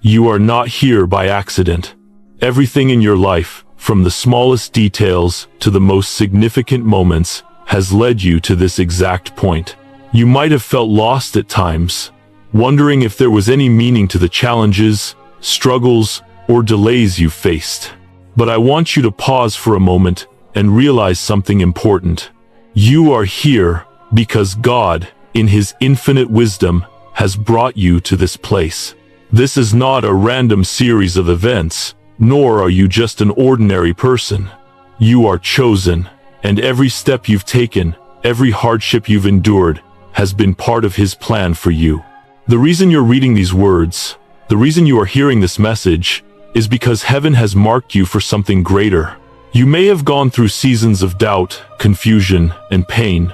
You are not here by accident. Everything in your life, from the smallest details to the most significant moments, has led you to this exact point. You might have felt lost at times, wondering if there was any meaning to the challenges, struggles, or delays you faced. But I want you to pause for a moment and realize something important. You are here because God, in His infinite wisdom, has brought you to this place. This is not a random series of events, nor are you just an ordinary person. You are chosen, and every step you've taken, every hardship you've endured, has been part of His plan for you. The reason you're reading these words, the reason you are hearing this message, is because heaven has marked you for something greater. You may have gone through seasons of doubt, confusion, and pain,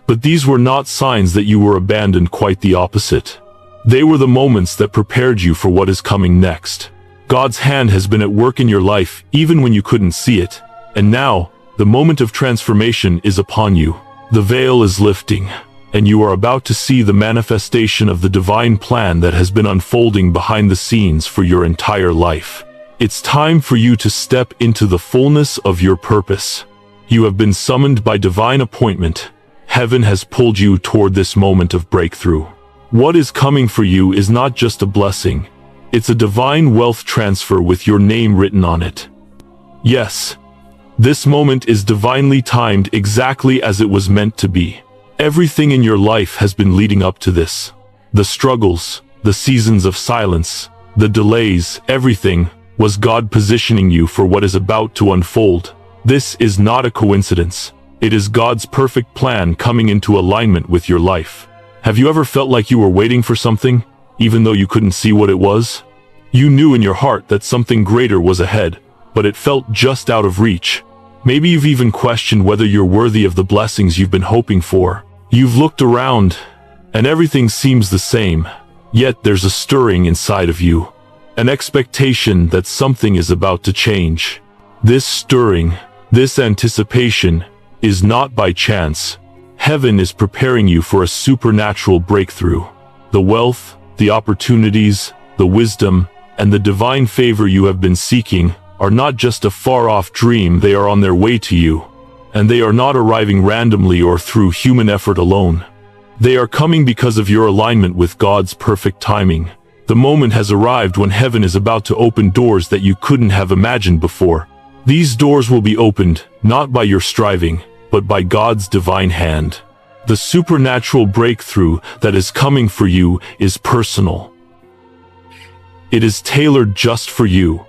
but these were not signs that you were abandoned. Quite the opposite. They were the moments that prepared you for what is coming next. God's hand has been at work in your life even when you couldn't see it, and now, the moment of transformation is upon you. The veil is lifting, and you are about to see the manifestation of the divine plan that has been unfolding behind the scenes for your entire life. It's time for you to step into the fullness of your purpose. You have been summoned by divine appointment. Heaven has pulled you toward this moment of breakthrough. What is coming for you is not just a blessing. It's a divine wealth transfer with your name written on it. Yes, this moment is divinely timed exactly as it was meant to be. Everything in your life has been leading up to this. The struggles, the seasons of silence, the delays, everything was God positioning you for what is about to unfold. This is not a coincidence. It is God's perfect plan coming into alignment with your life. Have you ever felt like you were waiting for something, even though you couldn't see what it was? You knew in your heart that something greater was ahead, but it felt just out of reach. Maybe you've even questioned whether you're worthy of the blessings you've been hoping for. You've looked around, and everything seems the same, yet there's a stirring inside of you, an expectation that something is about to change. This stirring, this anticipation, is not by chance. Heaven is preparing you for a supernatural breakthrough. The wealth, the opportunities, the wisdom, and the divine favor you have been seeking are not just a far-off dream. They are on their way to you. And they are not arriving randomly or through human effort alone. They are coming because of your alignment with God's perfect timing. The moment has arrived when heaven is about to open doors that you couldn't have imagined before. These doors will be opened, not by your striving, but by God's divine hand. The supernatural breakthrough that is coming for you is personal. It is tailored just for you.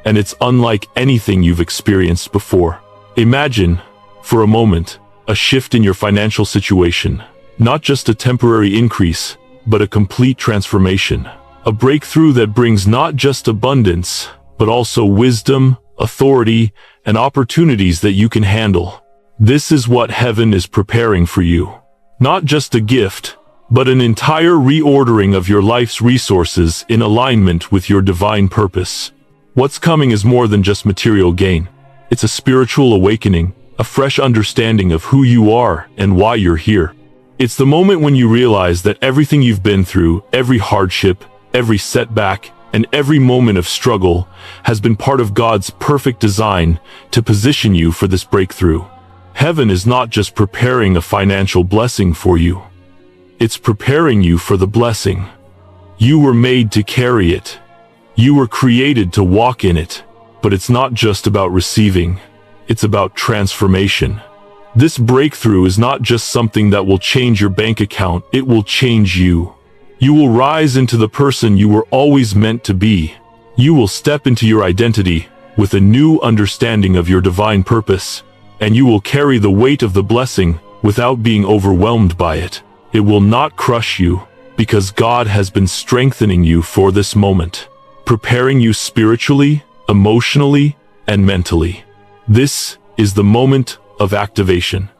And it's unlike anything you've experienced before. Imagine, for a moment, a shift in your financial situation. Not just a temporary increase, but a complete transformation. A breakthrough that brings not just abundance, but also wisdom, authority, and opportunities that you can handle. This is what heaven is preparing for you. Not just a gift, but an entire reordering of your life's resources in alignment with your divine purpose. What's coming is more than just material gain. It's a spiritual awakening, a fresh understanding of who you are and why you're here. It's the moment when you realize that everything you've been through, every hardship, every setback, and every moment of struggle has been part of God's perfect design to position you for this breakthrough. Heaven is not just preparing a financial blessing for you. It's preparing you for the blessing. You were made to carry it. You were created to walk in it. But it's not just about receiving. It's about transformation. This breakthrough is not just something that will change your bank account. It will change you. You will rise into the person you were always meant to be. You will step into your identity with a new understanding of your divine purpose, and you will carry the weight of the blessing without being overwhelmed by it. It will not crush you, because God has been strengthening you for this moment, preparing you spiritually, emotionally, and mentally. This is the moment of activation.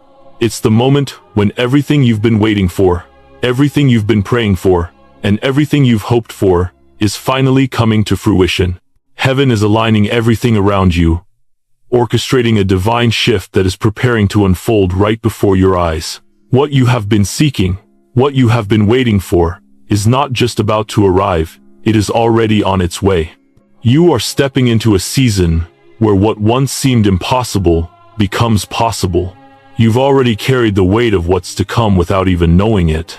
It's the moment when everything you've been waiting for, everything you've been praying for, and everything you've hoped for is finally coming to fruition. Heaven is aligning everything around you, orchestrating a divine shift that is preparing to unfold right before your eyes. What you have been seeking, what you have been waiting for, is not just about to arrive. it is already on its way. You are stepping into a season where what once seemed impossible becomes possible. You've already carried the weight of what's to come without even knowing it.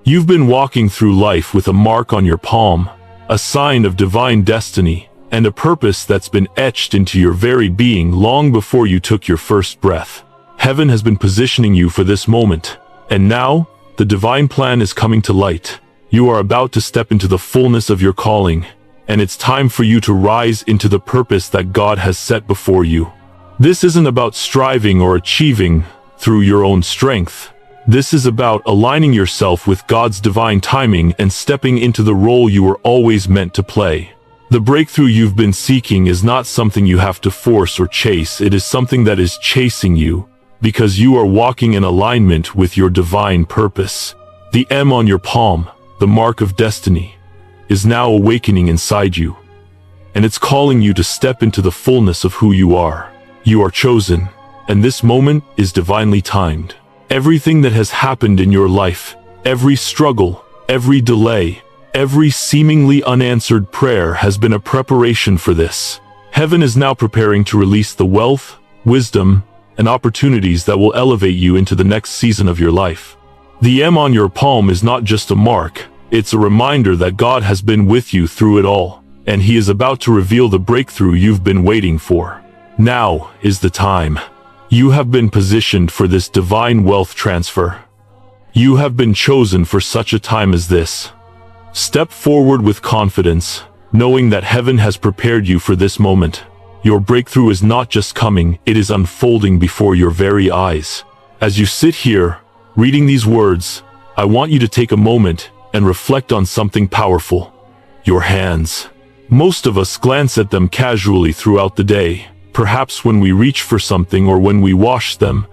You've been walking through life with a mark on your palm, a sign of divine destiny, and a purpose that's been etched into your very being long before you took your first breath. Heaven has been positioning you for this moment, and now, the divine plan is coming to light. You are about to step into the fullness of your calling, and it's time for you to rise into the purpose that God has set before you. This isn't about striving or achieving through your own strength. This is about aligning yourself with God's divine timing and stepping into the role you were always meant to play. The breakthrough you've been seeking is not something you have to force or chase. It is something that is chasing you, because you are walking in alignment with your divine purpose. The M on your palm, the mark of destiny, is now awakening inside you, and it's calling you to step into the fullness of who you are. You are chosen, and this moment is divinely timed. Everything that has happened in your life, every struggle, every delay, every seemingly unanswered prayer has been a preparation for this. Heaven is now preparing to release the wealth, wisdom, and opportunities that will elevate you into the next season of your life. The M on your palm is not just a mark, it's a reminder that God has been with you through it all, and He is about to reveal the breakthrough you've been waiting for. Now is the time. You have been positioned for this divine wealth transfer. You have been chosen for such a time as this. Step forward with confidence, knowing that heaven has prepared you for this moment. Your breakthrough is not just coming, it is unfolding before your very eyes. As you sit here, reading these words, I want you to take a moment and reflect on something powerful. Your hands. Most of us glance at them casually throughout the day, perhaps when we reach for something or when we wash them,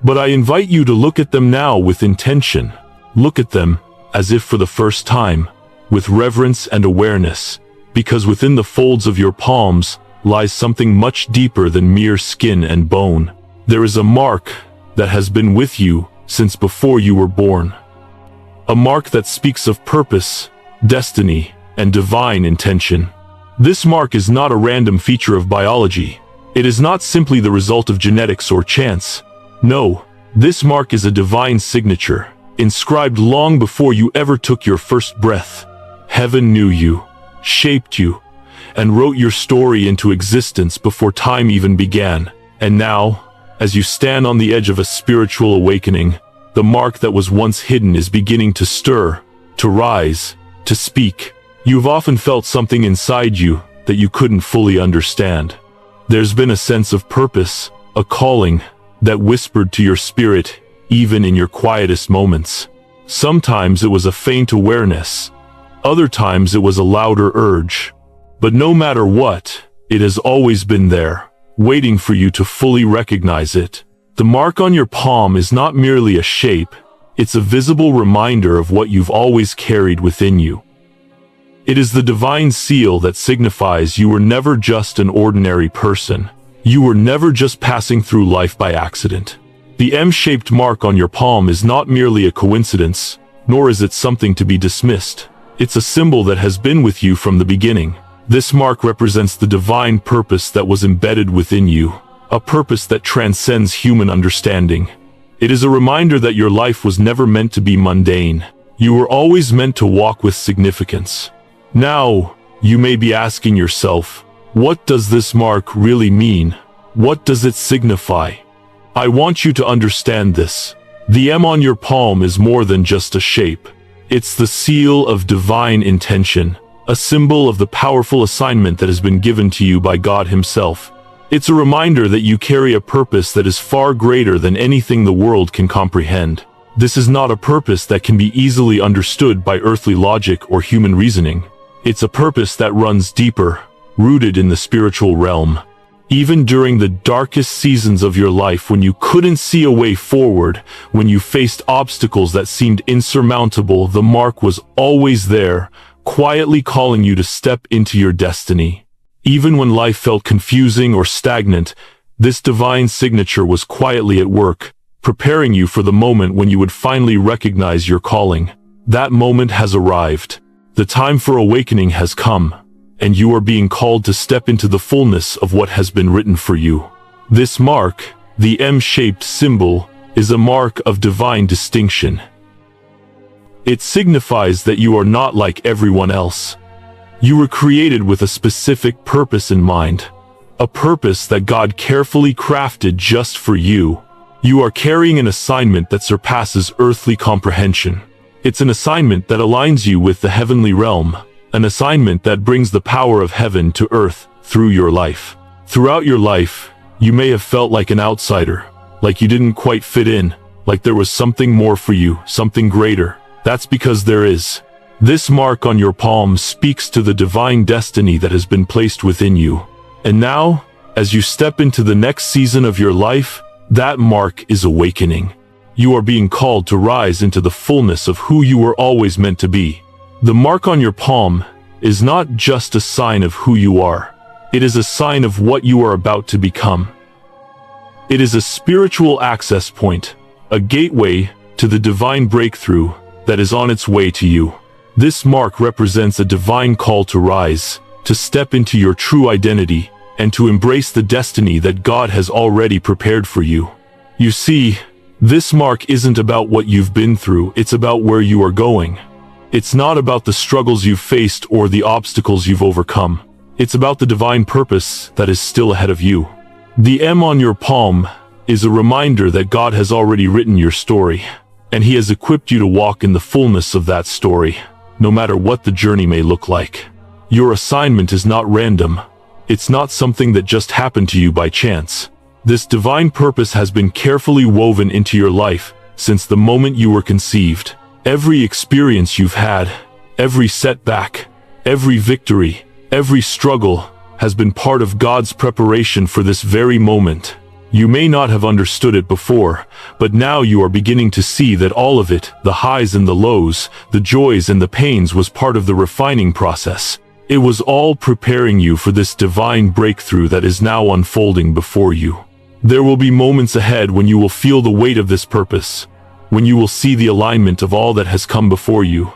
but I invite you to look at them now with intention. Look at them as if for the first time, with reverence and awareness, because within the folds of your palms lies something much deeper than mere skin and bone. There is a mark that has been with you since before you were born. A mark that speaks of purpose, destiny, and divine intention. This mark is not a random feature of biology. It is not simply the result of genetics or chance. No, this mark is a divine signature, inscribed long before you ever took your first breath. Heaven knew you, shaped you, and wrote your story into existence before time even began. And now, as you stand on the edge of a spiritual awakening, the mark that was once hidden is beginning to stir, to rise, to speak. You've often felt something inside you that you couldn't fully understand. There's been a sense of purpose, a calling, that whispered to your spirit, even in your quietest moments. Sometimes it was a faint awareness. Other times it was a louder urge. But no matter what, it has always been there, waiting for you to fully recognize it. The mark on your palm is not merely a shape, it's a visible reminder of what you've always carried within you. It is the divine seal that signifies you were never just an ordinary person. You were never just passing through life by accident. The M-shaped mark on your palm is not merely a coincidence, nor is it something to be dismissed. It's a symbol that has been with you from the beginning. This mark represents the divine purpose that was embedded within you, a purpose that transcends human understanding. It is a reminder that your life was never meant to be mundane. You were always meant to walk with significance. Now, you may be asking yourself, what does this mark really mean? What does it signify? I want you to understand this. The M on your palm is more than just a shape. It's the seal of divine intention, a symbol of the powerful assignment that has been given to you by God Himself. It's a reminder that you carry a purpose that is far greater than anything the world can comprehend. This is not a purpose that can be easily understood by earthly logic or human reasoning. It's a purpose that runs deeper, rooted in the spiritual realm. Even during the darkest seasons of your life, when you couldn't see a way forward, when you faced obstacles that seemed insurmountable, the mark was always there, quietly calling you to step into your destiny. Even when life felt confusing or stagnant, this divine signature was quietly at work, preparing you for the moment when you would finally recognize your calling. That moment has arrived. The time for awakening has come, and you are being called to step into the fullness of what has been written for you. This mark, the M-shaped symbol, is a mark of divine distinction. It signifies that you are not like everyone else. You were created with a specific purpose in mind, a purpose that God carefully crafted just for you. You are carrying an assignment that surpasses earthly comprehension. It's an assignment that aligns you with the heavenly realm, an assignment that brings the power of heaven to earth through your life. Throughout your life, you may have felt like an outsider, like you didn't quite fit in, like there was something more for you, something greater. That's because there is. This mark on your palm speaks to the divine destiny that has been placed within you. And now, as you step into the next season of your life, that mark is awakening. You are being called to rise into the fullness of who you were always meant to be. The mark on your palm is not just a sign of who you are. It is a sign of what you are about to become. It is a spiritual access point, a gateway to the divine breakthrough that is on its way to you. This mark represents a divine call to rise, to step into your true identity, and to embrace the destiny that God has already prepared for you. You see, this mark isn't about what you've been through, it's about where you are going. It's not about the struggles you've faced or the obstacles you've overcome. It's about the divine purpose that is still ahead of you. The M on your palm is a reminder that God has already written your story, and He has equipped you to walk in the fullness of that story, no matter what the journey may look like. Your assignment is not random. It's not something that just happened to you by chance. This divine purpose has been carefully woven into your life since the moment you were conceived. Every experience you've had, every setback, every victory, every struggle has been part of God's preparation for this very moment. You may not have understood it before, but now you are beginning to see that all of it, the highs and the lows, the joys and the pains, was part of the refining process. It was all preparing you for this divine breakthrough that is now unfolding before you. There will be moments ahead when you will feel the weight of this purpose, when you will see the alignment of all that has come before you.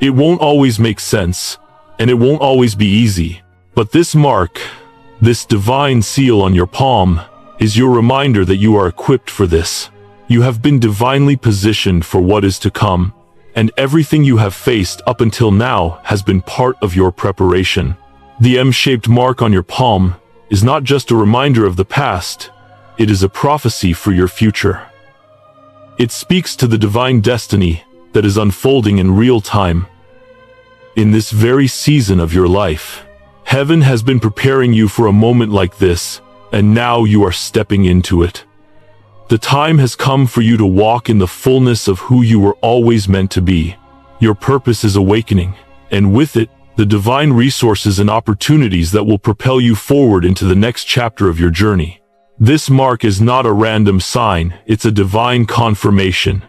It won't always make sense, and it won't always be easy, but this mark, this divine seal on your palm, is your reminder that you are equipped for this. You have been divinely positioned for what is to come, and everything you have faced up until now has been part of your preparation. The M-shaped mark on your palm is not just a reminder of the past, it is a prophecy for your future. It speaks to the divine destiny that is unfolding in real time. In this very season of your life, heaven has been preparing you for a moment like this, and now you are stepping into it. The time has come for you to walk in the fullness of who you were always meant to be. Your purpose is awakening, and with it, the divine resources and opportunities that will propel you forward into the next chapter of your journey. This mark is not a random sign, it's a divine confirmation.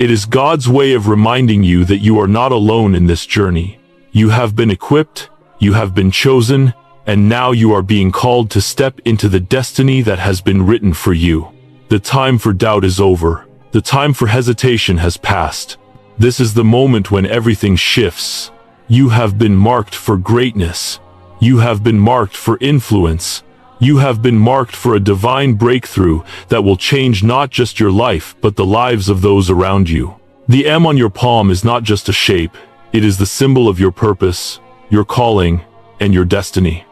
It is God's way of reminding you that you are not alone in this journey. You have been equipped, you have been chosen, and now you are being called to step into the destiny that has been written for you. The time for doubt is over. The time for hesitation has passed. This is the moment when everything shifts. You have been marked for greatness. You have been marked for influence. You have been marked for a divine breakthrough that will change not just your life, but the lives of those around you. The M on your palm is not just a shape. It is the symbol of your purpose, your calling, and your destiny.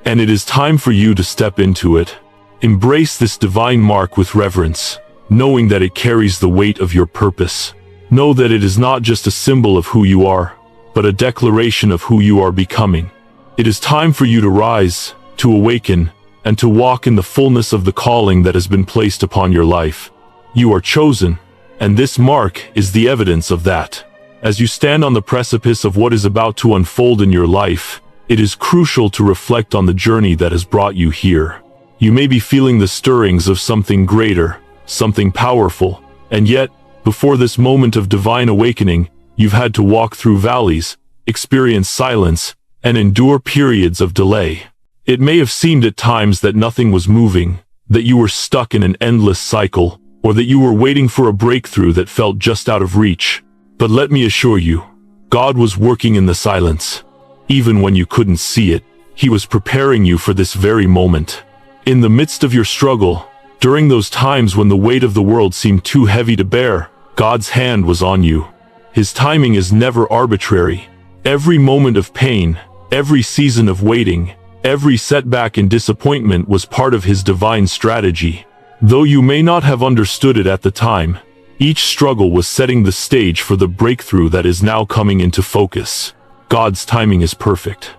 And it is time for you to step into it. Embrace this divine mark with reverence, knowing that it carries the weight of your purpose. Know that it is not just a symbol of who you are, but a declaration of who you are becoming. It is time for you to rise, to awaken, and to walk in the fullness of the calling that has been placed upon your life. You are chosen, and this mark is the evidence of that. As you stand on the precipice of what is about to unfold in your life, it is crucial to reflect on the journey that has brought you here. You may be feeling the stirrings of something greater, something powerful, and yet, before this moment of divine awakening, you've had to walk through valleys, experience silence, and endure periods of delay. It may have seemed at times that nothing was moving, that you were stuck in an endless cycle, or that you were waiting for a breakthrough that felt just out of reach. But let me assure you, God was working in the silence. Even when you couldn't see it, He was preparing you for this very moment. In the midst of your struggle, during those times when the weight of the world seemed too heavy to bear, God's hand was on you. His timing is never arbitrary. Every moment of pain, every season of waiting, every setback and disappointment was part of His divine strategy. Though you may not have understood it at the time, each struggle was setting the stage for the breakthrough that is now coming into focus. God's timing is perfect.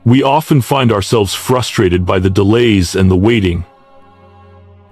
We often find ourselves frustrated by the delays and the waiting.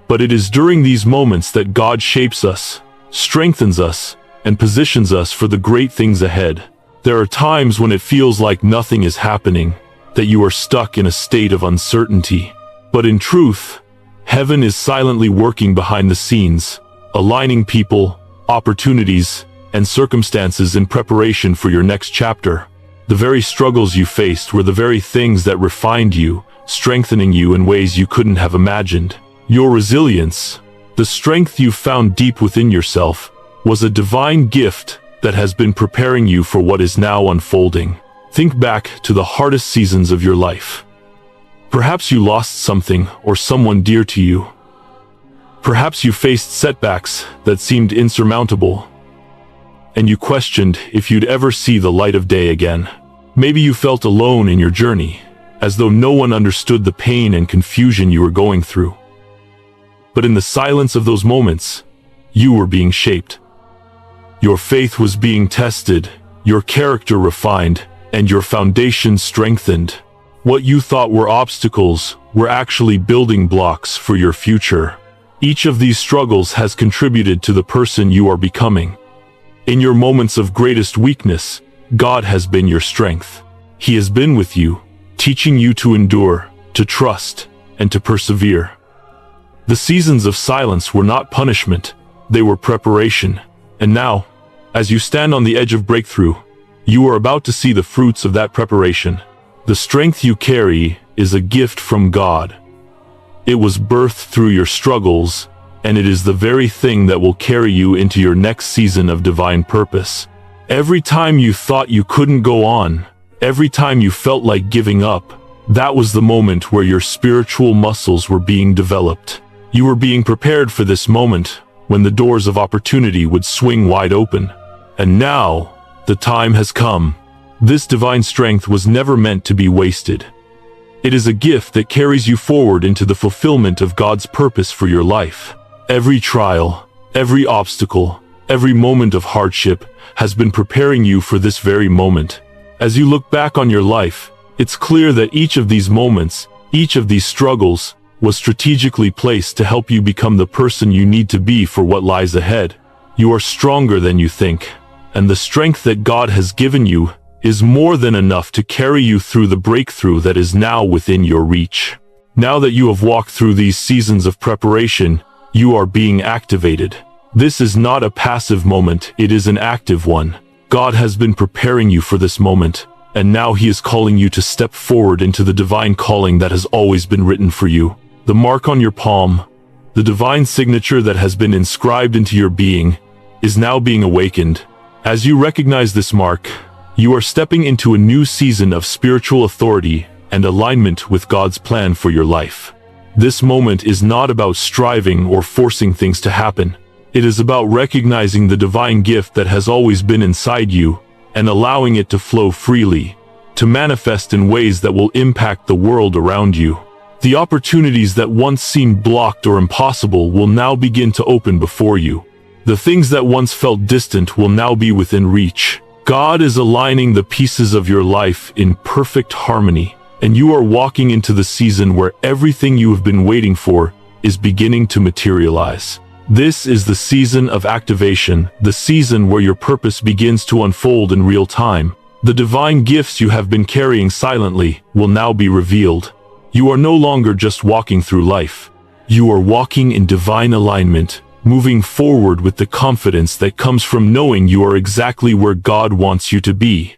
But it is during these moments that God shapes us, strengthens us, and positions us for the great things ahead. There are times when it feels like nothing is happening, that you are stuck in a state of uncertainty. But in truth, heaven is silently working behind the scenes, aligning people, opportunities, and circumstances in preparation for your next chapter. The very struggles you faced were the very things that refined you, strengthening you in ways you couldn't have imagined. Your resilience, the strength you found deep within yourself, was a divine gift that has been preparing you for what is now unfolding. Think back to the hardest seasons of your life. Perhaps you lost something or someone dear to you. Perhaps you faced setbacks that seemed insurmountable, and you questioned if you'd ever see the light of day again. Maybe you felt alone in your journey, as though no one understood the pain and confusion you were going through. But in the silence of those moments, you were being shaped. Your faith was being tested, your character refined, and your foundation strengthened. What you thought were obstacles were actually building blocks for your future. Each of these struggles has contributed to the person you are becoming. In your moments of greatest weakness, God has been your strength. He has been with you, teaching you to endure, to trust, and to persevere. The seasons of silence were not punishment, they were preparation. And now, as you stand on the edge of breakthrough, you are about to see the fruits of that preparation. The strength you carry is a gift from God. It was birthed through your struggles, and it is the very thing that will carry you into your next season of divine purpose. Every time you thought you couldn't go on, every time you felt like giving up, that was the moment where your spiritual muscles were being developed. You were being prepared for this moment, when the doors of opportunity would swing wide open. And now, the time has come. This divine strength was never meant to be wasted. It is a gift that carries you forward into the fulfillment of God's purpose for your life. Every trial, every obstacle, every moment of hardship has been preparing you for this very moment. As you look back on your life, it's clear that each of these moments, each of these struggles, was strategically placed to help you become the person you need to be for what lies ahead. You are stronger than you think, and the strength that God has given you is more than enough to carry you through the breakthrough that is now within your reach. Now that you have walked through these seasons of preparation, you are being activated. This is not a passive moment, it is an active one. God has been preparing you for this moment, and now He is calling you to step forward into the divine calling that has always been written for you. The mark on your palm, the divine signature that has been inscribed into your being, is now being awakened. As you recognize this mark, you are stepping into a new season of spiritual authority and alignment with God's plan for your life. This moment is not about striving or forcing things to happen. It is about recognizing the divine gift that has always been inside you and allowing it to flow freely, to manifest in ways that will impact the world around you. The opportunities that once seemed blocked or impossible will now begin to open before you. The things that once felt distant will now be within reach. God is aligning the pieces of your life in perfect harmony, and you are walking into the season where everything you have been waiting for is beginning to materialize. This is the season of activation, the season where your purpose begins to unfold in real time. The divine gifts you have been carrying silently will now be revealed. You are no longer just walking through life. You are walking in divine alignment, moving forward with the confidence that comes from knowing you are exactly where God wants you to be.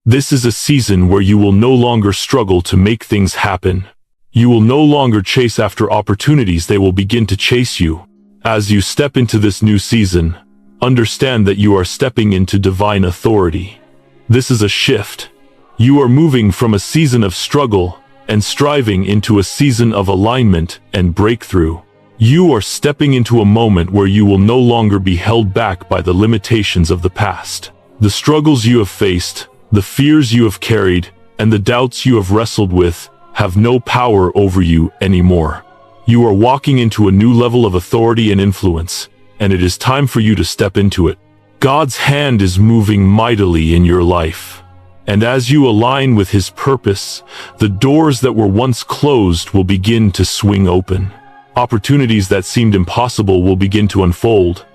This is a season where you will no longer struggle to make things happen. You will no longer chase after opportunities, they will begin to chase you. As you step into this new season, understand that you are stepping into divine authority. This is a shift. You are moving from a season of struggle and striving into a season of alignment and breakthrough. You are stepping into a moment where you will no longer be held back by the limitations of the past. The struggles you have faced, the fears you have carried, and the doubts you have wrestled with have no power over you anymore. You are walking into a new level of authority and influence, and it is time for you to step into it. God's hand is moving mightily in your life. And as you align with His purpose, the doors that were once closed will begin to swing open. Opportunities that seemed impossible will begin to unfold.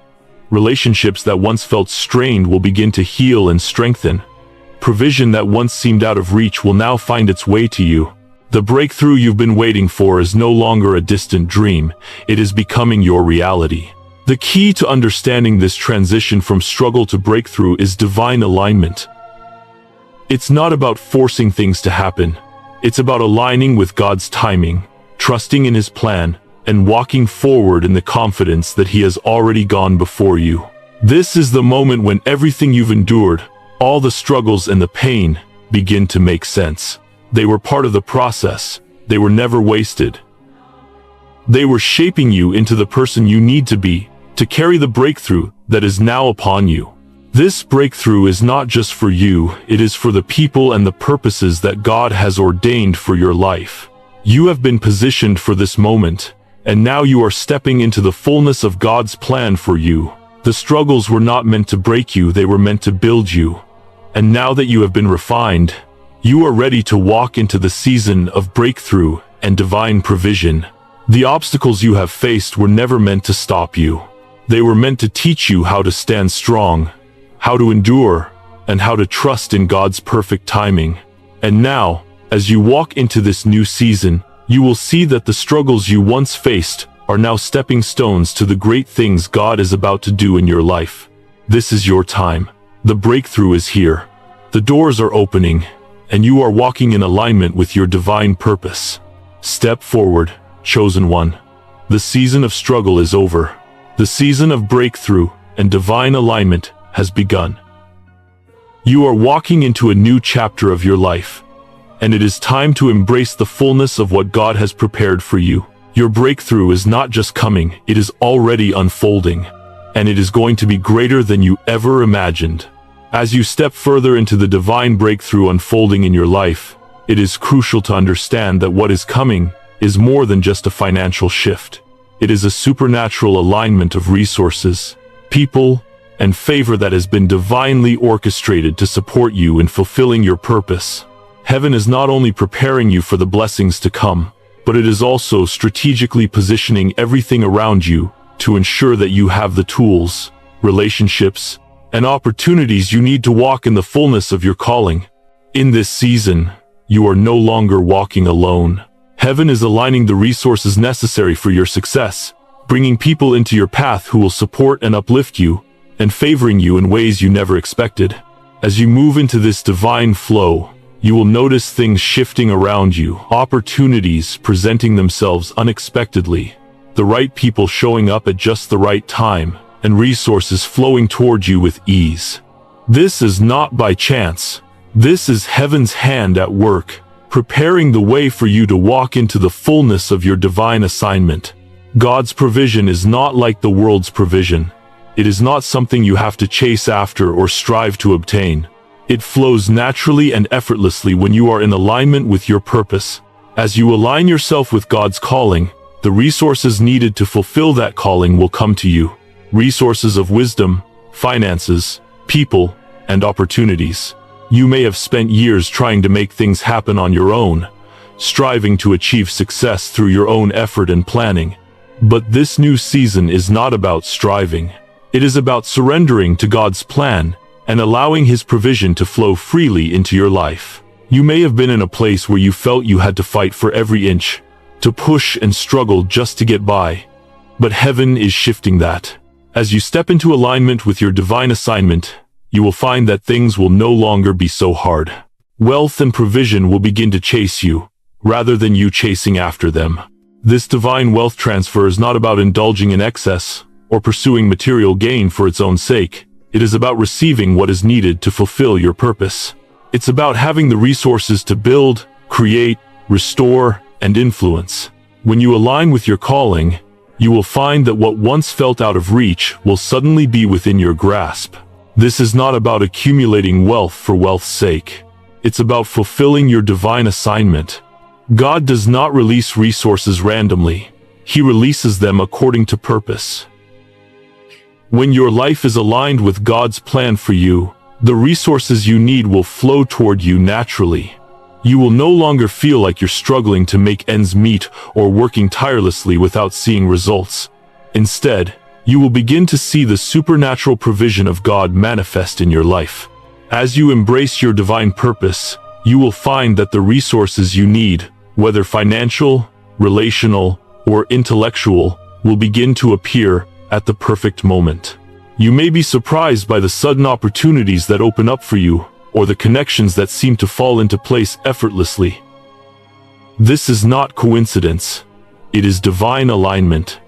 Relationships that once felt strained will begin to heal and strengthen. Provision that once seemed out of reach will now find its way to you. The breakthrough you've been waiting for is no longer a distant dream. It is becoming your reality. The key to understanding this transition from struggle to breakthrough is divine alignment. It's not about forcing things to happen. It's about aligning with God's timing, trusting in His plan, and walking forward in the confidence that He has already gone before you. This is the moment when everything you've endured, all the struggles and the pain, begin to make sense. They were part of the process. They were never wasted. They were shaping you into the person you need to be, to carry the breakthrough that is now upon you. This breakthrough is not just for you, it is for the people and the purposes that God has ordained for your life. You have been positioned for this moment, and now you are stepping into the fullness of God's plan for you. The struggles were not meant to break you, they were meant to build you. And now that you have been refined, you are ready to walk into the season of breakthrough and divine provision. The obstacles you have faced were never meant to stop you. They were meant to teach you how to stand strong, how to endure, and how to trust in God's perfect timing. And now, as you walk into this new season, you will see that the struggles you once faced are now stepping stones to the great things God is about to do in your life. This is your time. The breakthrough is here. The doors are opening, and you are walking in alignment with your divine purpose. Step forward, chosen one. The season of struggle is over. The season of breakthrough and divine alignment has begun. You are walking into a new chapter of your life, and it is time to embrace the fullness of what God has prepared for you. Your breakthrough is not just coming, it is already unfolding, and it is going to be greater than you ever imagined. As you step further into the divine breakthrough unfolding in your life, it is crucial to understand that what is coming is more than just a financial shift. It is a supernatural alignment of resources, people, and favor that has been divinely orchestrated to support you in fulfilling your purpose. Heaven is not only preparing you for the blessings to come, but it is also strategically positioning everything around you to ensure that you have the tools, relationships, and opportunities you need to walk in the fullness of your calling. In this season, you are no longer walking alone. Heaven is aligning the resources necessary for your success, bringing people into your path who will support and uplift you, and favoring you in ways you never expected. As you move into this divine flow, you will notice things shifting around you, opportunities presenting themselves unexpectedly, the right people showing up at just the right time, and resources flowing towards you with ease. This is not by chance. This is Heaven's hand at work, preparing the way for you to walk into the fullness of your divine assignment. God's provision is not like the world's provision. It is not something you have to chase after or strive to obtain. It flows naturally and effortlessly when you are in alignment with your purpose. As you align yourself with God's calling, the resources needed to fulfill that calling will come to you. Resources of wisdom, finances, people, and opportunities. You may have spent years trying to make things happen on your own, striving to achieve success through your own effort and planning. But this new season is not about striving. It is about surrendering to God's plan and allowing His provision to flow freely into your life. You may have been in a place where you felt you had to fight for every inch, to push and struggle just to get by. But heaven is shifting that. As you step into alignment with your divine assignment, you will find that things will no longer be so hard. Wealth and provision will begin to chase you, rather than you chasing after them. This divine wealth transfer is not about indulging in excess, or pursuing material gain for its own sake. It is about receiving what is needed to fulfill your purpose. It's about having the resources to build, create, restore, and influence. When you align with your calling, you will find that what once felt out of reach will suddenly be within your grasp. This is not about accumulating wealth for wealth's sake. It's about fulfilling your divine assignment. God does not release resources randomly. He releases them according to purpose. When your life is aligned with God's plan for you, the resources you need will flow toward you naturally. You will no longer feel like you're struggling to make ends meet or working tirelessly without seeing results. Instead, you will begin to see the supernatural provision of God manifest in your life. As you embrace your divine purpose, you will find that the resources you need, whether financial, relational, or intellectual, will begin to appear at the perfect moment. You may be surprised by the sudden opportunities that open up for you, or the connections that seem to fall into place effortlessly. This is not coincidence. It is divine alignment.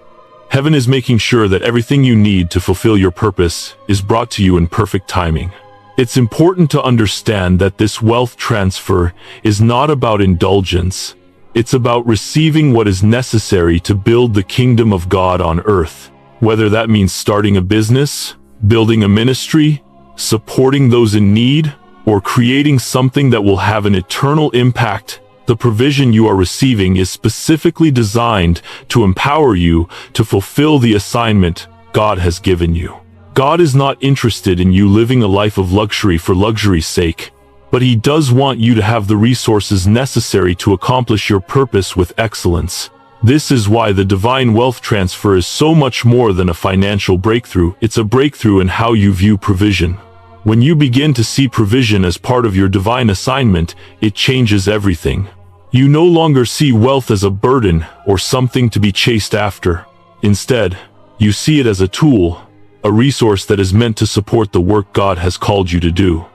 Heaven is making sure that everything you need to fulfill your purpose is brought to you in perfect timing. It's important to understand that this wealth transfer is not about indulgence. It's about receiving what is necessary to build the kingdom of God on earth. Whether that means starting a business, building a ministry, supporting those in need, or creating something that will have an eternal impact, the provision you are receiving is specifically designed to empower you to fulfill the assignment God has given you. God is not interested in you living a life of luxury for luxury's sake, but He does want you to have the resources necessary to accomplish your purpose with excellence. This is why the divine wealth transfer is so much more than a financial breakthrough. It's a breakthrough in how you view provision. When you begin to see provision as part of your divine assignment, it changes everything. You no longer see wealth as a burden or something to be chased after. Instead, you see it as a tool, a resource that is meant to support the work God has called you to do.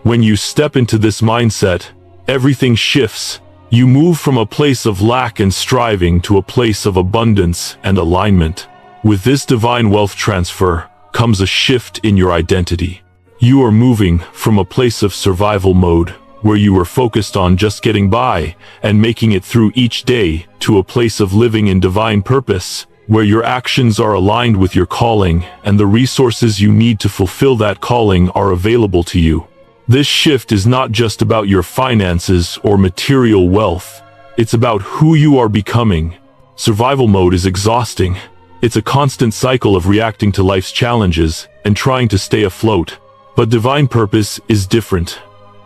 When you step into this mindset, everything shifts. You move from a place of lack and striving to a place of abundance and alignment. With this divine wealth transfer comes a shift in your identity. You are moving from a place of survival mode, where you were focused on just getting by and making it through each day, to a place of living in divine purpose, where your actions are aligned with your calling and the resources you need to fulfill that calling are available to you. This shift is not just about your finances or material wealth. It's about who you are becoming. Survival mode is exhausting. It's a constant cycle of reacting to life's challenges and trying to stay afloat. But divine purpose is different.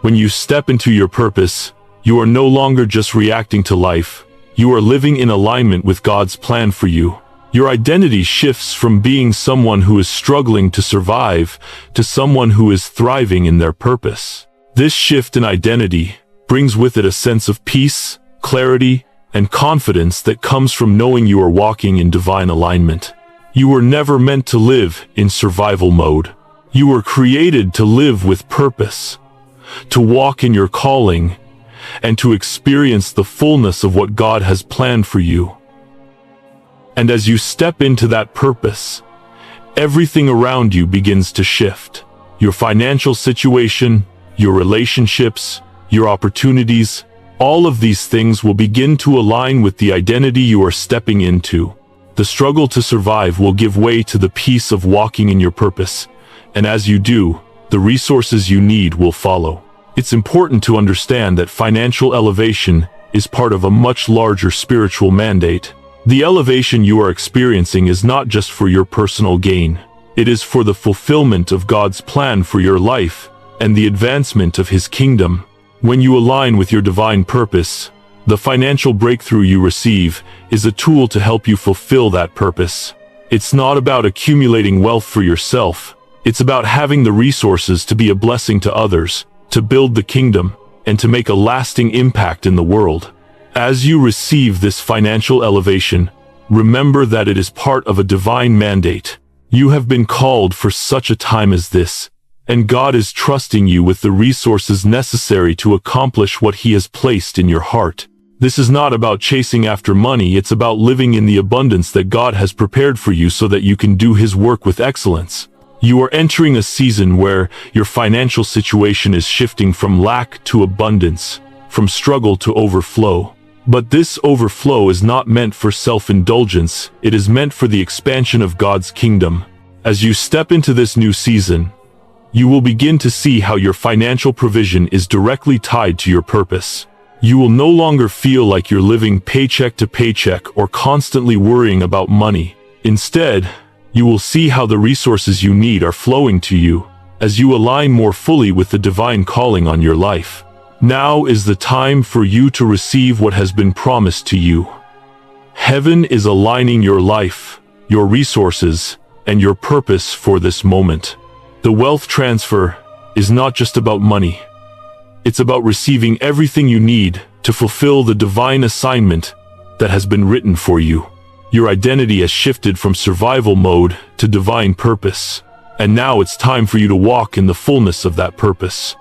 When you step into your purpose, you are no longer just reacting to life. You are living in alignment with God's plan for you. Your identity shifts from being someone who is struggling to survive to someone who is thriving in their purpose. This shift in identity brings with it a sense of peace, clarity, and confidence that comes from knowing you are walking in divine alignment. You were never meant to live in survival mode. You were created to live with purpose, to walk in your calling, and to experience the fullness of what God has planned for you. And as you step into that purpose, everything around you begins to shift. Your financial situation, your relationships, your opportunities, all of these things will begin to align with the identity you are stepping into. The struggle to survive will give way to the peace of walking in your purpose, and as you do, the resources you need will follow. It's important to understand that financial elevation is part of a much larger spiritual mandate. The elevation you are experiencing is not just for your personal gain. It is for the fulfillment of God's plan for your life and the advancement of His kingdom. When you align with your divine purpose, the financial breakthrough you receive is a tool to help you fulfill that purpose. It's not about accumulating wealth for yourself. It's about having the resources to be a blessing to others, to build the kingdom, and to make a lasting impact in the world. As you receive this financial elevation, remember that it is part of a divine mandate. You have been called for such a time as this, and God is trusting you with the resources necessary to accomplish what He has placed in your heart. This is not about chasing after money, it's about living in the abundance that God has prepared for you so that you can do His work with excellence. You are entering a season where your financial situation is shifting from lack to abundance, from struggle to overflow. But this overflow is not meant for self-indulgence, it is meant for the expansion of God's kingdom. As you step into this new season, you will begin to see how your financial provision is directly tied to your purpose. You will no longer feel like you're living paycheck to paycheck or constantly worrying about money. Instead, you will see how the resources you need are flowing to you as you align more fully with the divine calling on your life. Now is the time for you to receive what has been promised to you. Heaven is aligning your life, your resources, and your purpose for this moment. The wealth transfer is not just about money. It's about receiving everything you need to fulfill the divine assignment that has been written for you. Your identity has shifted from survival mode to divine purpose, and now it's time for you to walk in the fullness of that purpose.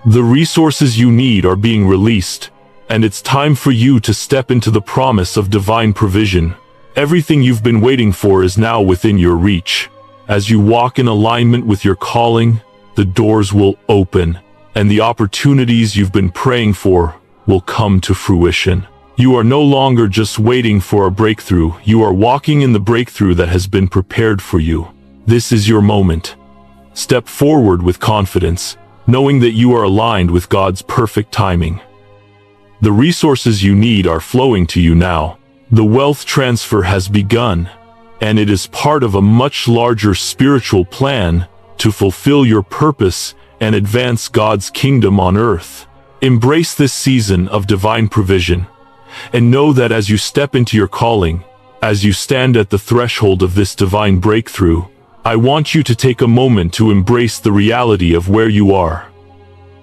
The resources you need are being released, and it's time for you to step into the promise of divine provision. Everything you've been waiting for is now within your reach. As you walk in alignment with your calling, the doors will open, and the opportunities you've been praying for will come to fruition. You are no longer just waiting for a breakthrough, you are walking in the breakthrough that has been prepared for you. This is your moment. Step forward with confidence, knowing that you are aligned with God's perfect timing. The resources you need are flowing to you now. The wealth transfer has begun, and it is part of a much larger spiritual plan to fulfill your purpose and advance God's kingdom on earth. Embrace this season of divine provision, and know that as you step into your calling, as you stand at the threshold of this divine breakthrough, I want you to take a moment to embrace the reality of where you are.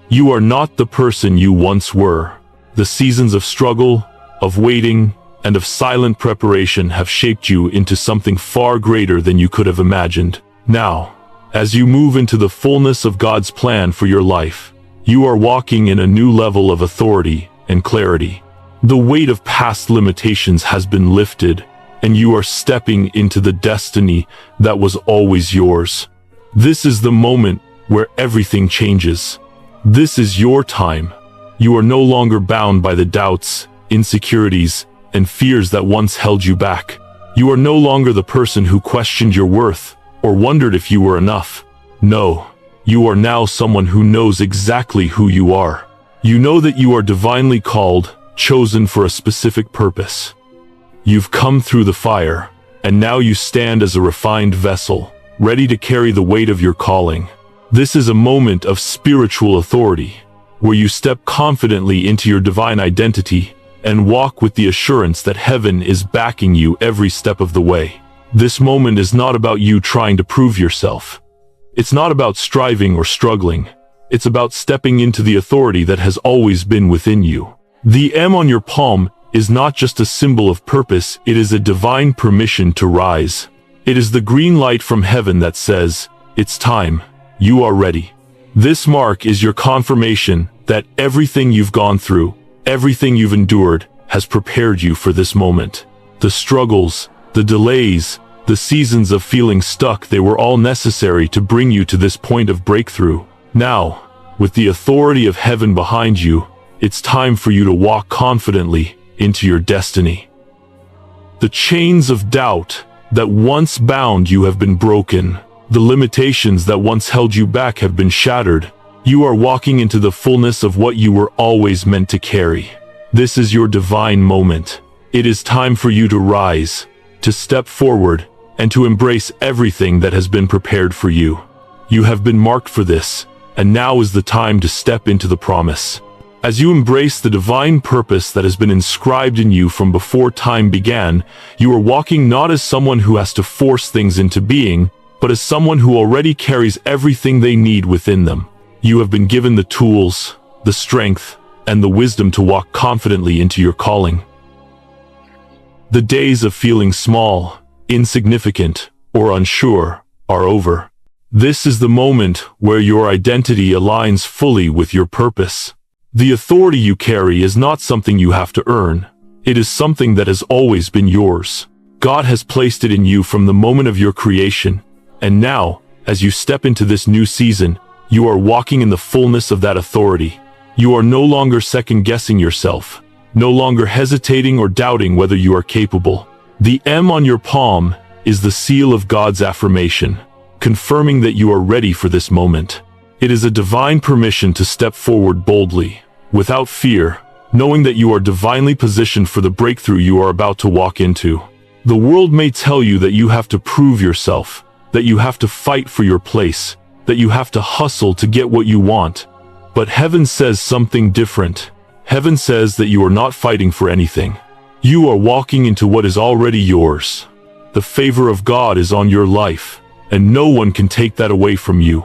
You are not the person you once were. The seasons of struggle, of waiting, and of silent preparation have shaped you into something far greater than you could have imagined. Now, as you move into the fullness of God's plan for your life, you are walking in a new level of authority and clarity. The weight of past limitations has been lifted, and you are stepping into the destiny that was always yours. This is the moment where everything changes. This is your time. You are no longer bound by the doubts, insecurities, and fears that once held you back. You are no longer the person who questioned your worth or wondered if you were enough. No, you are now someone who knows exactly who you are. You know that you are divinely called, chosen for a specific purpose. You've come through the fire, and now you stand as a refined vessel, ready to carry the weight of your calling. This is a moment of spiritual authority, where you step confidently into your divine identity and walk with the assurance that heaven is backing you every step of the way. This moment is not about you trying to prove yourself. It's not about striving or struggling. It's about stepping into the authority that has always been within you. The M on your palm is not just a symbol of purpose, it is a divine permission to rise. It is the green light from heaven that says, "It's time. You are ready." This mark is your confirmation that everything you've gone through, everything you've endured, has prepared you for this moment. The struggles, the delays, the seasons of feeling stuck, they were all necessary to bring you to this point of breakthrough. Now, with the authority of heaven behind you, it's time for you to walk confidently into your destiny. The chains of doubt that once bound you have been broken. The limitations that once held you back have been shattered. You are walking into the fullness of what you were always meant to carry. This is your divine moment. It is time for you to rise, to step forward, and to embrace everything that has been prepared for you. You have been marked for this, and now is the time to step into the promise. As you embrace the divine purpose that has been inscribed in you from before time began, you are walking not as someone who has to force things into being, but as someone who already carries everything they need within them. You have been given the tools, the strength, and the wisdom to walk confidently into your calling. The days of feeling small, insignificant, or unsure are over. This is the moment where your identity aligns fully with your purpose. The authority you carry is not something you have to earn. It is something that has always been yours. God has placed it in you from the moment of your creation, and now, as you step into this new season, you are walking in the fullness of that authority. You are no longer second-guessing yourself, no longer hesitating or doubting whether you are capable. The M on your palm is the seal of God's affirmation, confirming that you are ready for this moment. It is a divine permission to step forward boldly, without fear, knowing that you are divinely positioned for the breakthrough you are about to walk into. The world may tell you that you have to prove yourself, that you have to fight for your place, that you have to hustle to get what you want. But heaven says something different. Heaven says that you are not fighting for anything. You are walking into what is already yours. The favor of God is on your life, and no one can take that away from you.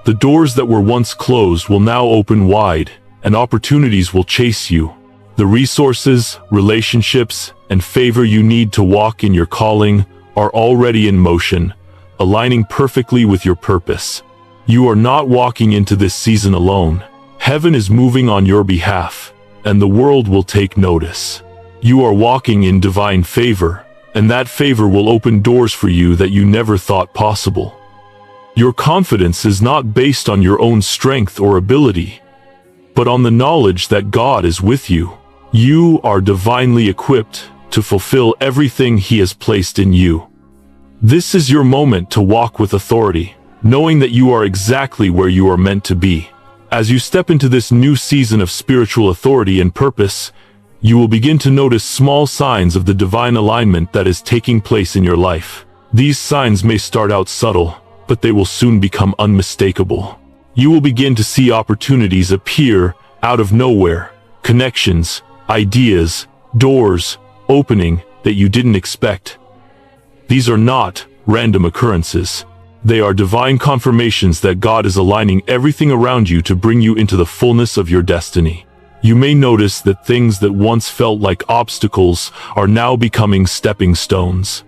The doors that were once closed will now open wide, and opportunities will chase you. The resources, relationships, and favor you need to walk in your calling are already in motion, aligning perfectly with your purpose. You are not walking into this season alone. Heaven is moving on your behalf, and the world will take notice. You are walking in divine favor, and that favor will open doors for you that you never thought possible. Your confidence is not based on your own strength or ability, but on the knowledge that God is with you. You are divinely equipped to fulfill everything He has placed in you. This is your moment to walk with authority, knowing that you are exactly where you are meant to be. As you step into this new season of spiritual authority and purpose, you will begin to notice small signs of the divine alignment that is taking place in your life. These signs may start out subtle, but they will soon become unmistakable. You will begin to see opportunities appear out of nowhere, connections, ideas, doors opening that you didn't expect. These are not random occurrences. They are divine confirmations that God is aligning everything around you to bring you into the fullness of your destiny. You may notice that things that once felt like obstacles are now becoming stepping stones.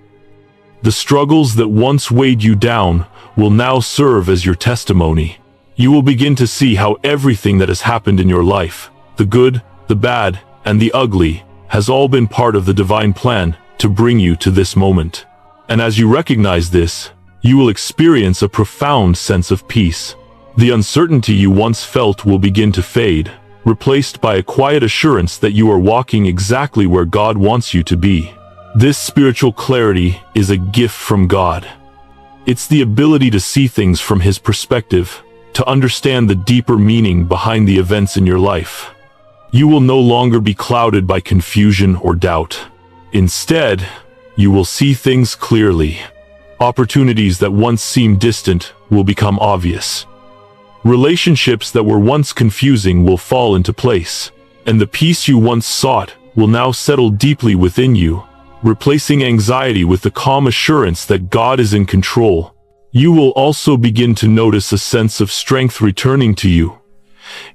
The struggles that once weighed you down will now serve as your testimony. You will begin to see how everything that has happened in your life, the good, the bad, and the ugly, has all been part of the divine plan to bring you to this moment. And as you recognize this, you will experience a profound sense of peace. The uncertainty you once felt will begin to fade, replaced by a quiet assurance that you are walking exactly where God wants you to be. This spiritual clarity is a gift from God. It's the ability to see things from His perspective, to understand the deeper meaning behind the events in your life. You will no longer be clouded by confusion or doubt. Instead, you will see things clearly. Opportunities that once seemed distant will become obvious. Relationships that were once confusing will fall into place, and the peace you once sought will now settle deeply within you, replacing anxiety with the calm assurance that God is in control. You will also begin to notice a sense of strength returning to you.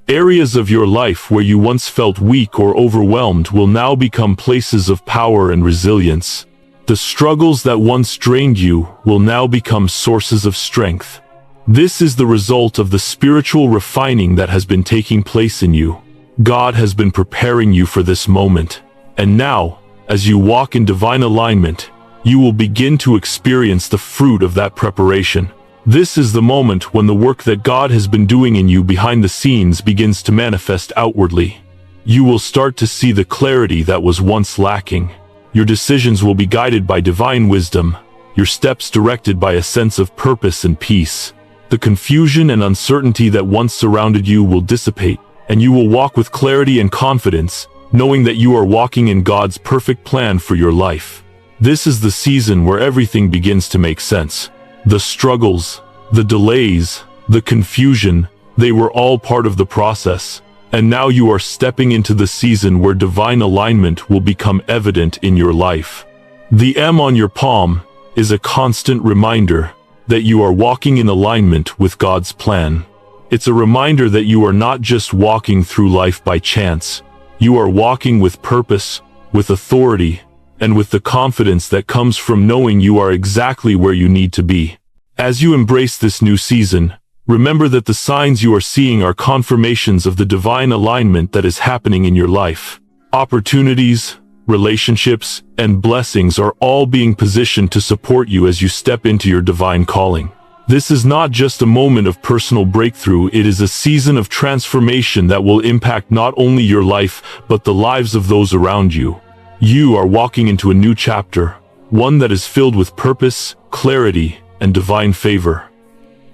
Areas of your life where you once felt weak or overwhelmed will now become places of power and resilience. The struggles that once drained you will now become sources of strength. This is the result of the spiritual refining that has been taking place in you. God has been preparing you for this moment, and now, as you walk in divine alignment, you will begin to experience the fruit of that preparation. This is the moment when the work that God has been doing in you behind the scenes begins to manifest outwardly. You will start to see the clarity that was once lacking. Your decisions will be guided by divine wisdom, your steps directed by a sense of purpose and peace. The confusion and uncertainty that once surrounded you will dissipate, and you will walk with clarity and confidence, knowing that you are walking in God's perfect plan for your life. This is the season where everything begins to make sense. The struggles, the delays, the confusion, they were all part of the process. And now you are stepping into the season where divine alignment will become evident in your life. The M on your palm is a constant reminder that you are walking in alignment with God's plan. It's a reminder that you are not just walking through life by chance. You are walking with purpose, with authority, and with the confidence that comes from knowing you are exactly where you need to be. As you embrace this new season, remember that the signs you are seeing are confirmations of the divine alignment that is happening in your life. Opportunities, relationships, and blessings are all being positioned to support you as you step into your divine calling. This is not just a moment of personal breakthrough, it is a season of transformation that will impact not only your life, but the lives of those around you. You are walking into a new chapter, one that is filled with purpose, clarity, and divine favor.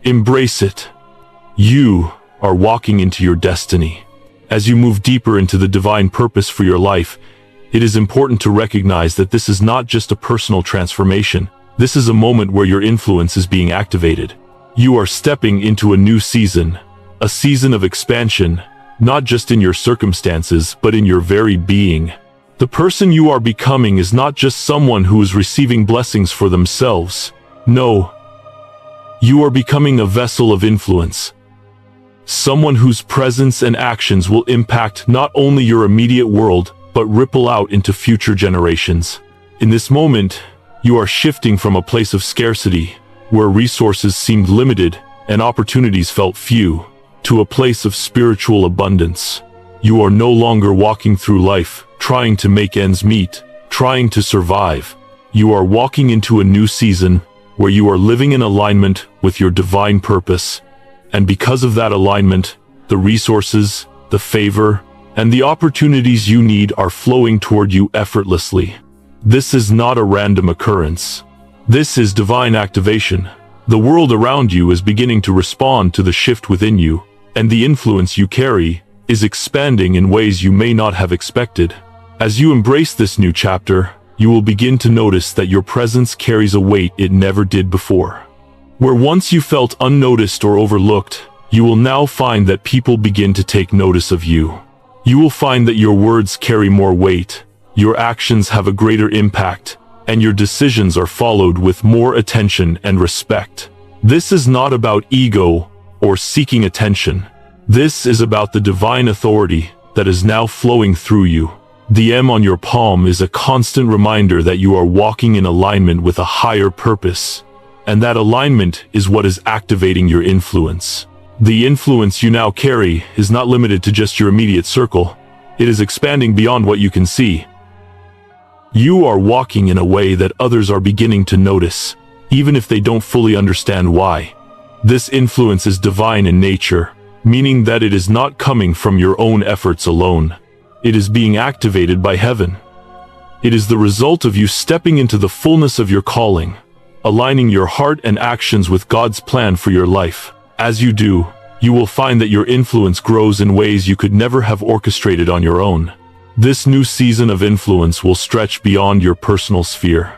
Embrace it. You are walking into your destiny. As you move deeper into the divine purpose for your life, it is important to recognize that this is not just a personal transformation. This is a moment where your influence is being activated. You are stepping into a new season, a season of expansion, not just in your circumstances, but in your very being. The person you are becoming is not just someone who is receiving blessings for themselves. No, you are becoming a vessel of influence. Someone whose presence and actions will impact not only your immediate world, but ripple out into future generations. In this moment, you are shifting from a place of scarcity, where resources seemed limited and opportunities felt few, to a place of spiritual abundance. You are no longer walking through life, trying to make ends meet, trying to survive. You are walking into a new season, where you are living in alignment with your divine purpose. And because of that alignment, the resources, the favor, and the opportunities you need are flowing toward you effortlessly. This is not a random occurrence. This is divine activation. The world around you is beginning to respond to the shift within you, and the influence you carry is expanding in ways you may not have expected. As you embrace this new chapter, you will begin to notice that your presence carries a weight it never did before. Where once you felt unnoticed or overlooked, you will now find that people begin to take notice of you. You will find that your words carry more weight, your actions have a greater impact, and your decisions are followed with more attention and respect. This is not about ego or seeking attention. This is about the divine authority that is now flowing through you. The M on your palm is a constant reminder that you are walking in alignment with a higher purpose, and that alignment is what is activating your influence. The influence you now carry is not limited to just your immediate circle. It is expanding beyond what you can see. You are walking in a way that others are beginning to notice, even if they don't fully understand why. This influence is divine in nature, meaning that it is not coming from your own efforts alone. It is being activated by heaven. It is the result of you stepping into the fullness of your calling, aligning your heart and actions with God's plan for your life. As you do, you will find that your influence grows in ways you could never have orchestrated on your own. This new season of influence will stretch beyond your personal sphere.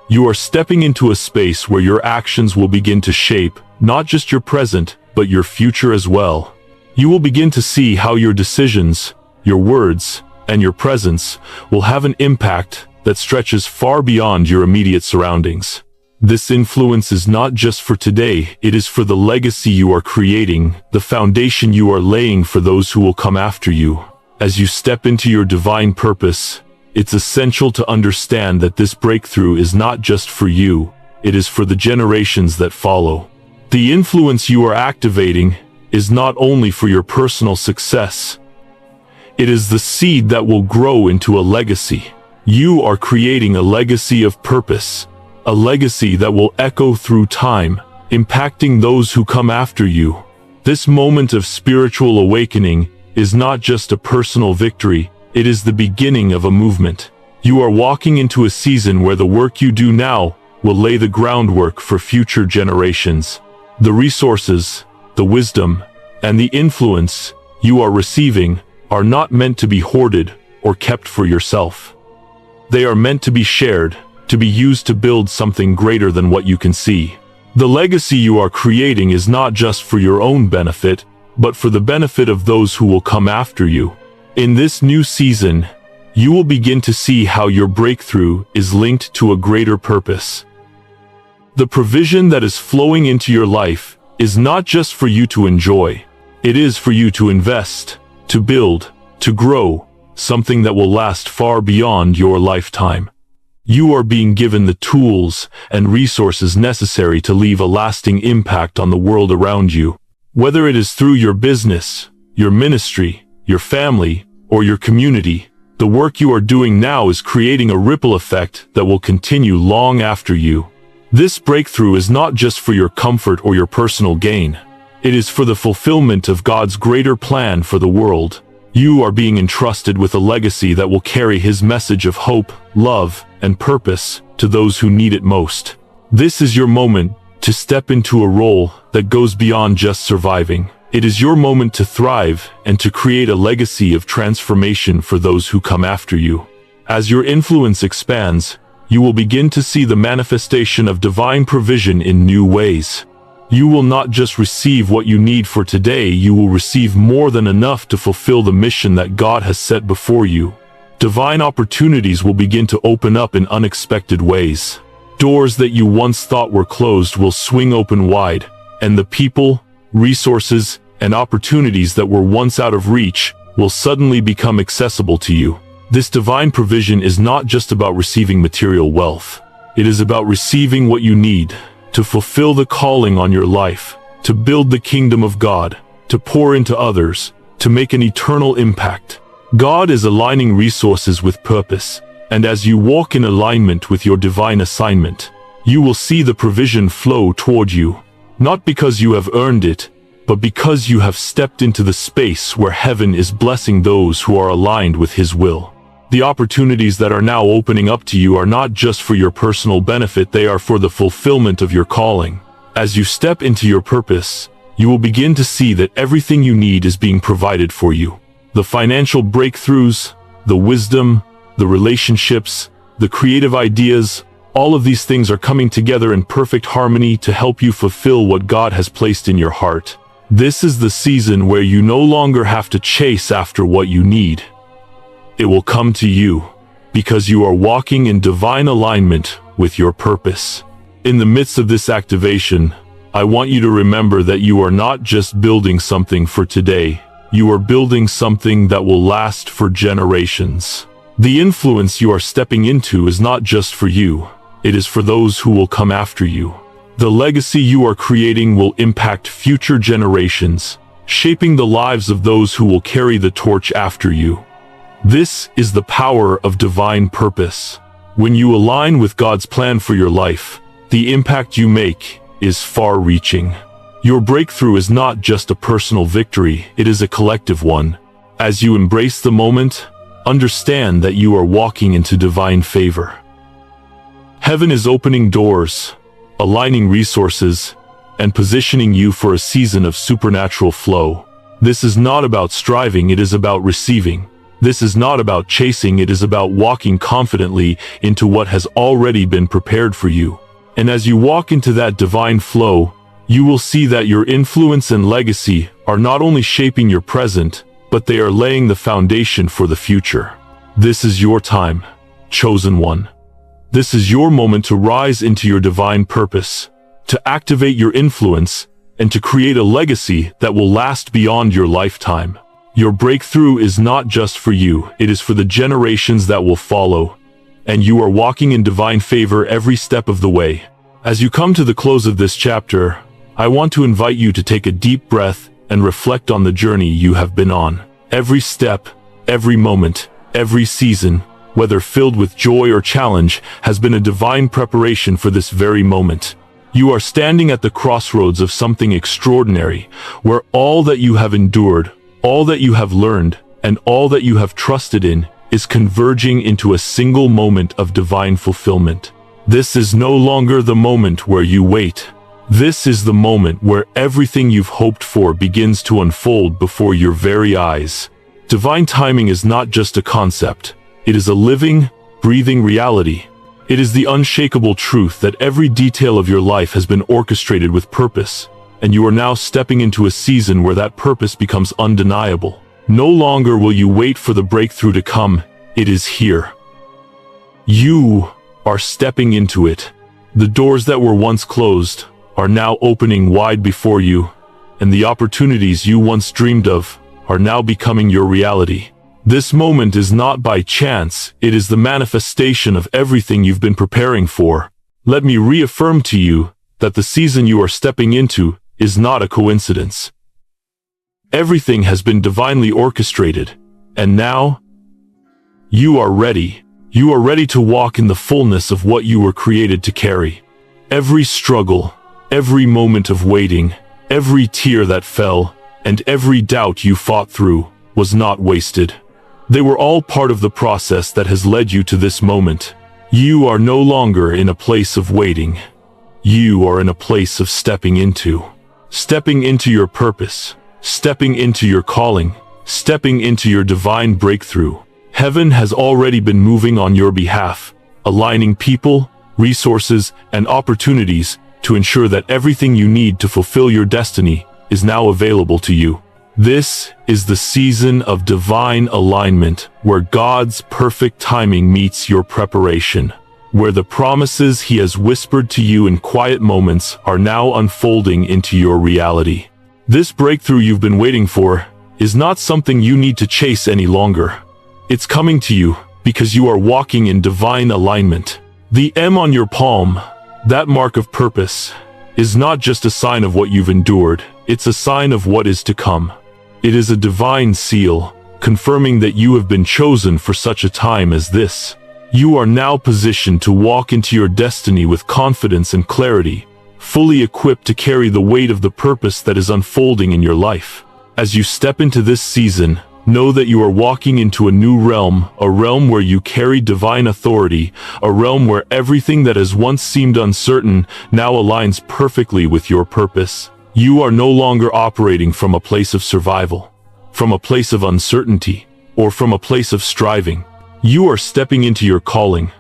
You are stepping into a space where your actions will begin to shape not just your present, but your future as well. You will begin to see how your decisions, your words, and your presence will have an impact that stretches far beyond your immediate surroundings. This influence is not just for today, it is for the legacy you are creating, the foundation you are laying for those who will come after you. As you step into your divine purpose, it's essential to understand that this breakthrough is not just for you, it is for the generations that follow. The influence you are activating is not only for your personal success, it is the seed that will grow into a legacy. You are creating a legacy of purpose, a legacy that will echo through time, impacting those who come after you. This moment of spiritual awakening is not just a personal victory, it is the beginning of a movement. You are walking into a season where the work you do now will lay the groundwork for future generations. The resources, the wisdom, and the influence you are receiving are not meant to be hoarded or kept for yourself. They are meant to be shared, to be used to build something greater than what you can see. The legacy you are creating is not just for your own benefit, but for the benefit of those who will come after you. In this new season, you will begin to see how your breakthrough is linked to a greater purpose. The provision that is flowing into your life is not just for you to enjoy. It is for you to invest, to build, to grow, something that will last far beyond your lifetime. You are being given the tools and resources necessary to leave a lasting impact on the world around you. Whether it is through your business, your ministry, your family, or your community, The work you are doing now is creating a ripple effect that will continue long after you. This breakthrough is not just for your comfort or your personal gain. It is for the fulfillment of God's greater plan for the world. You are being entrusted with a legacy that will carry His message of hope, love, and purpose to those who need it most. This is your moment to step into a role that goes beyond just surviving. It is your moment to thrive and to create a legacy of transformation for those who come after you. As your influence expands, you will begin to see the manifestation of divine provision in new ways. You will not just receive what you need for today, you will receive more than enough to fulfill the mission that God has set before you. Divine opportunities will begin to open up in unexpected ways. Doors that you once thought were closed will swing open wide, and the people, resources, and opportunities that were once out of reach will suddenly become accessible to you. This divine provision is not just about receiving material wealth. It is about receiving what you need to fulfill the calling on your life, to build the kingdom of God, to pour into others, to make an eternal impact. God is aligning resources with purpose, and as you walk in alignment with your divine assignment, you will see the provision flow toward you, not because you have earned it, but because you have stepped into the space where heaven is blessing those who are aligned with His will. The opportunities that are now opening up to you are not just for your personal benefit, they are for the fulfillment of your calling. As you step into your purpose, you will begin to see that everything you need is being provided for you. The financial breakthroughs, the wisdom, the relationships, the creative ideas, all of these things are coming together in perfect harmony to help you fulfill what God has placed in your heart. This is the season where you no longer have to chase after what you need. It will come to you because you are walking in divine alignment with your purpose. In the midst of this activation, I want you to remember that you are not just building something for today, you are building something that will last for generations. The influence you are stepping into is not just for you, it is for those who will come after you. The legacy you are creating will impact future generations, shaping the lives of those who will carry the torch after you. This is the power of divine purpose. When you align with God's plan for your life, the impact you make is far-reaching. Your breakthrough is not just a personal victory, it is a collective one. As you embrace the moment, understand that you are walking into divine favor. Heaven is opening doors, aligning resources, and positioning you for a season of supernatural flow. This is not about striving, it is about receiving. This is not about chasing, it is about walking confidently into what has already been prepared for you. And as you walk into that divine flow, you will see that your influence and legacy are not only shaping your present, but they are laying the foundation for the future. This is your time, chosen one. This is your moment to rise into your divine purpose, to activate your influence, and to create a legacy that will last beyond your lifetime. Your breakthrough is not just for you, it is for the generations that will follow, and you are walking in divine favor every step of the way. As you come to the close of this chapter, I want to invite you to take a deep breath and reflect on the journey you have been on. Every step, every moment, every season, whether filled with joy or challenge, has been a divine preparation for this very moment. You are standing at the crossroads of something extraordinary, where all that you have endured, all that you have learned, and all that you have trusted in is converging into a single moment of divine fulfillment. This is no longer the moment where you wait. This is the moment where everything you've hoped for begins to unfold before your very eyes. Divine timing is not just a concept. It is a living, breathing reality. It is the unshakable truth that every detail of your life has been orchestrated with purpose, and you are now stepping into a season where that purpose becomes undeniable. No longer will you wait for the breakthrough to come, it is here. You are stepping into it. The doors that were once closed are now opening wide before you, and the opportunities you once dreamed of are now becoming your reality. This moment is not by chance, it is the manifestation of everything you've been preparing for. Let me reaffirm to you that the season you are stepping into is not a coincidence. Everything has been divinely orchestrated, and now, You are ready. You are ready to walk in the fullness of what you were created to carry. Every struggle, every moment of waiting, every tear that fell, and every doubt you fought through was not wasted. They were all part of the process that has led you to this moment. You are no longer in a place of waiting. You are in a place of stepping into your purpose, stepping into your calling, stepping into your divine breakthrough. Heaven has already been moving on your behalf, aligning people, resources, and opportunities to ensure that everything you need to fulfill your destiny is now available to you. This is the season of divine alignment, where God's perfect timing meets your preparation, where the promises He has whispered to you in quiet moments are now unfolding into your reality. This breakthrough you've been waiting for is not something you need to chase any longer. It's coming to you because you are walking in divine alignment. The M on your palm, that mark of purpose, is not just a sign of what you've endured, it's a sign of what is to come. It is a divine seal, confirming that you have been chosen for such a time as this. You are now positioned to walk into your destiny with confidence and clarity, fully equipped to carry the weight of the purpose that is unfolding in your life. As you step into this season, know that you are walking into a new realm, a realm where you carry divine authority, a realm where everything that has once seemed uncertain now aligns perfectly with your purpose. You are no longer operating from a place of survival, from a place of uncertainty, or from a place of striving. You are stepping into your calling,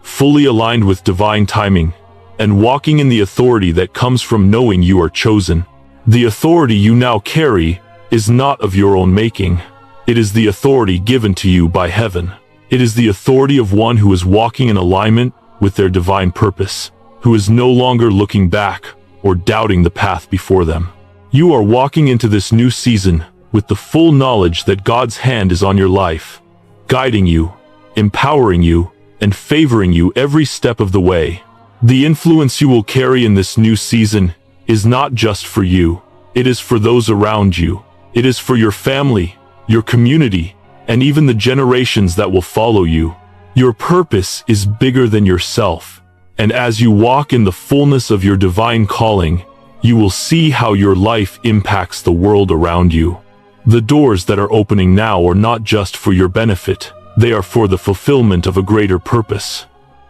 fully aligned with divine timing, and walking in the authority that comes from knowing you are chosen. The authority you now carry is not of your own making. It is the authority given to you by heaven. It is the authority of one who is walking in alignment with their divine purpose, who is no longer looking back or doubting the path before them. You are walking into this new season with the full knowledge that God's hand is on your life, guiding you, empowering you, and favoring you every step of the way. The influence you will carry in this new season is not just for you, it is for those around you. It is for your family, your community, and even the generations that will follow you. Your purpose is bigger than yourself, and as you walk in the fullness of your divine calling, you will see how your life impacts the world around you. The doors that are opening now are not just for your benefit, they are for the fulfillment of a greater purpose.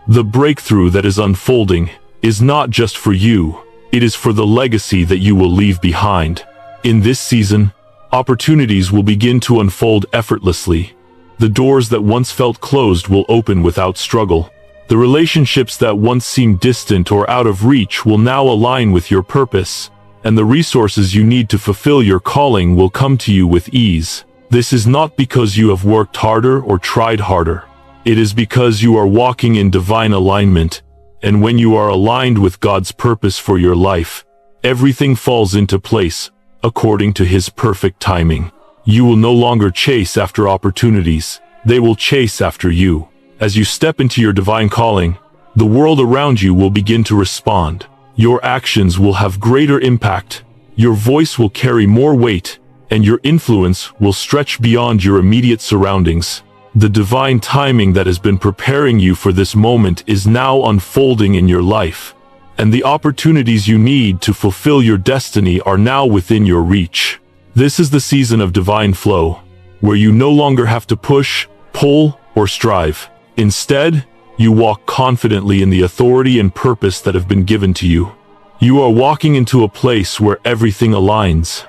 The breakthrough that is unfolding is not just for you, it is for the legacy that you will leave behind. In this season, opportunities will begin to unfold effortlessly. The doors that once felt closed will open without struggle. The relationships that once seemed distant or out of reach will now align with your purpose, and the resources you need to fulfill your calling will come to you with ease. This is not because you have worked harder or tried harder. It is because you are walking in divine alignment, and when you are aligned with God's purpose for your life, everything falls into place according to His perfect timing. You will no longer chase after opportunities, they will chase after you. As you step into your divine calling, the world around you will begin to respond. Your actions will have greater impact, your voice will carry more weight, and your influence will stretch beyond your immediate surroundings. The divine timing that has been preparing you for this moment is now unfolding in your life, and the opportunities you need to fulfill your destiny are now within your reach. This is the season of divine flow, where you no longer have to push, pull, or strive. Instead, you walk confidently in the authority and purpose that have been given to you. You are walking into a place where everything aligns,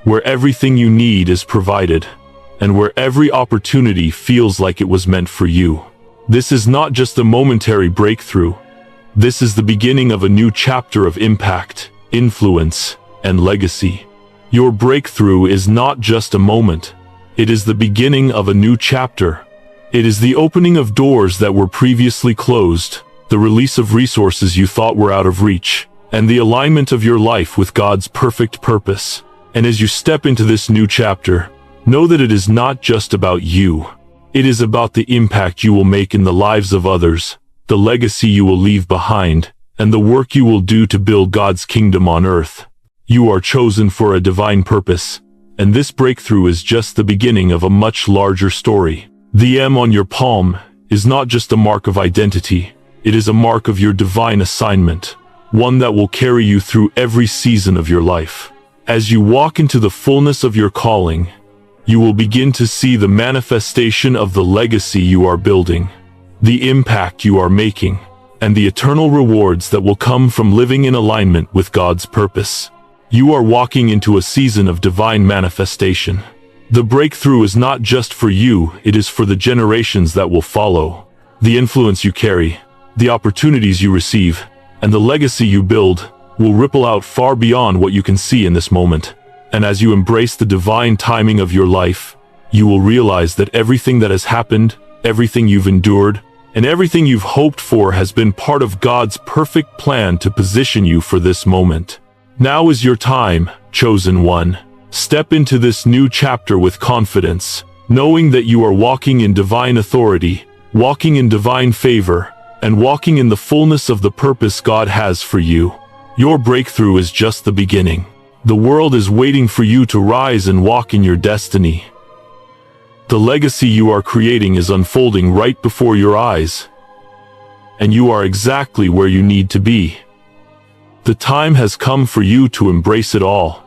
where everything you need is provided, and where every opportunity feels like it was meant for you. This is not just a momentary breakthrough. This is the beginning of a new chapter of impact, influence, and legacy. Your breakthrough is not just a moment. It is the beginning of a new chapter. It is the opening of doors that were previously closed, the release of resources you thought were out of reach, and the alignment of your life with God's perfect purpose. And as you step into this new chapter, know that it is not just about you. It is about the impact you will make in the lives of others, the legacy you will leave behind, and the work you will do to build God's kingdom on earth. You are chosen for a divine purpose, and this breakthrough is just the beginning of a much larger story. The M on your palm is not just a mark of identity, it is a mark of your divine assignment, one that will carry you through every season of your life. As you walk into the fullness of your calling, you will begin to see the manifestation of the legacy you are building, the impact you are making, and the eternal rewards that will come from living in alignment with God's purpose. You are walking into a season of divine manifestation. The breakthrough is not just for you, it is for the generations that will follow. The influence you carry, the opportunities you receive, and the legacy you build will ripple out far beyond what you can see in this moment. And as you embrace the divine timing of your life, you will realize that everything that has happened, everything you've endured, and everything you've hoped for has been part of God's perfect plan to position you for this moment. Now is your time, chosen one. Step into this new chapter with confidence, knowing that you are walking in divine authority, walking in divine favor, and walking in the fullness of the purpose God has for you. Your breakthrough is just the beginning. The world is waiting for you to rise and walk in your destiny. The legacy you are creating is unfolding right before your eyes, and you are exactly where you need to be. The time has come for you to embrace it all.